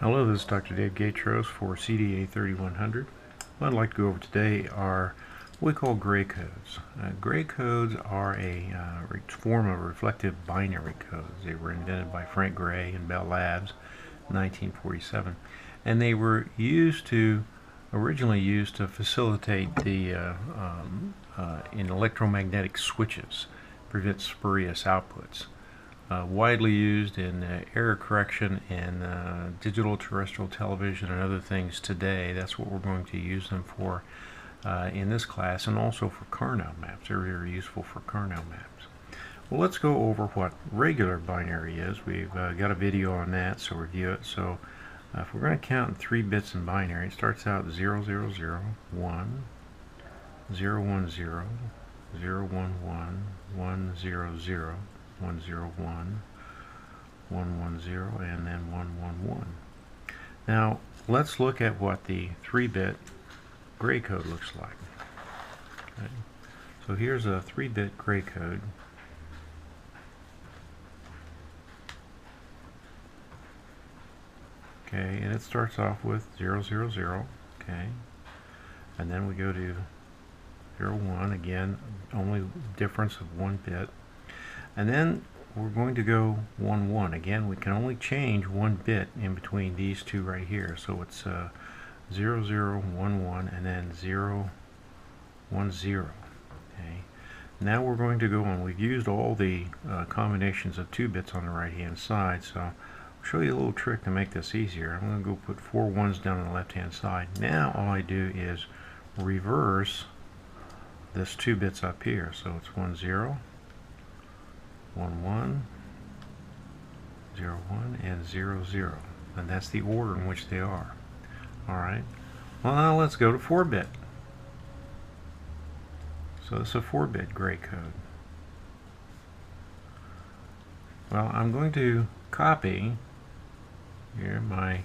Hello, this is Dr. Dave Gaitros for CDA 3100. What I'd like to go over today are what we call gray codes. Gray codes are a form of reflective binary codes. They were invented by Frank Gray and Bell Labs in 1947, and they were originally used to facilitate the in electromagnetic switches, prevent spurious outputs. Widely used in error correction in digital terrestrial television and other things today. That's what we're going to use them for in this class, and also for Karnaugh maps. They're very useful for Karnaugh maps. Well, let's go over what regular binary is. We've got a video on that, so review it. So if we're going to count in 3 bits in binary, it starts out 0, 0, 0, 1, 0, 1, 0, 0, 1, 1, 1, 0, 0. 101, 110, and then 111. Now let's look at what the 3-bit gray code looks like. Okay. So here's a 3-bit gray code. Okay, and it starts off with 0, 0, 0. Okay, and then we go to 0, 1. Again, only difference of 1 bit. And then we're going to go 1, 1. Again, we can only change 1 bit in between these two right here. So it's 0, 0, 1, 1, and then 0, 1, 0. Okay. Now we're going to go on. We've used all the combinations of 2 bits on the right hand side, so I'll show you a little trick to make this easier. I'm going to go put 4 ones down on the left hand side. Now all I do is reverse this 2 bits up here. So it's 1, 0. 1, 1, 0, 1, and 0, 0. And that's the order in which they are. Alright. Well, now let's go to 4-bit. So it's a 4-bit gray code. Well, I'm going to copy here my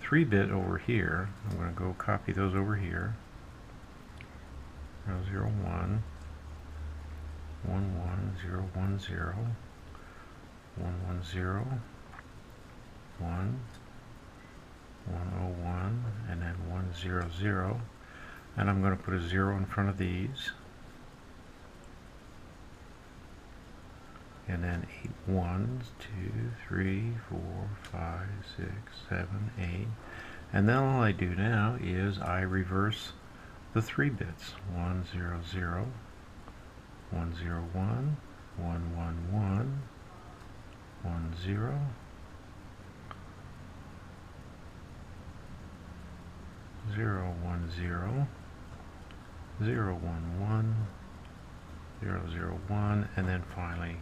3-bit over here. I'm going to go copy those over here. 0, 0, 1. 1, 1, 0, 1, 0, 1, 1, 0, 1, 1, 0, 1, and then 1, 0, 0. And I'm going to put a 0 in front of these. And then 8 ones, 2, 3, 4, 5, 6, 7, 8. And then all I do now is I reverse the 3 bits. 1, 0, 0. 1, 0, 1, 1, 1, 1, 1, 0, 0, 1, 0, 0, 1, 1, 0, 0, 1, and then finally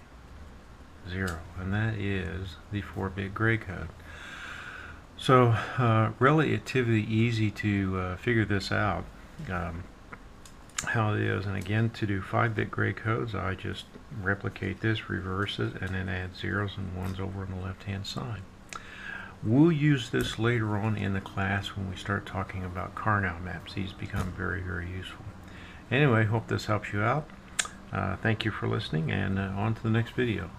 0. And that is the 4-bit gray code. So relatively easy to figure this out. How it is. And again, to do 5-bit gray codes, I just replicate this, reverse it, and then add 0s and 1s over on the left hand side. We'll use this later on in the class when we start talking about Karnaugh maps. These become very, very useful. Anyway, hope this helps you out. Thank you for listening, and on to the next video.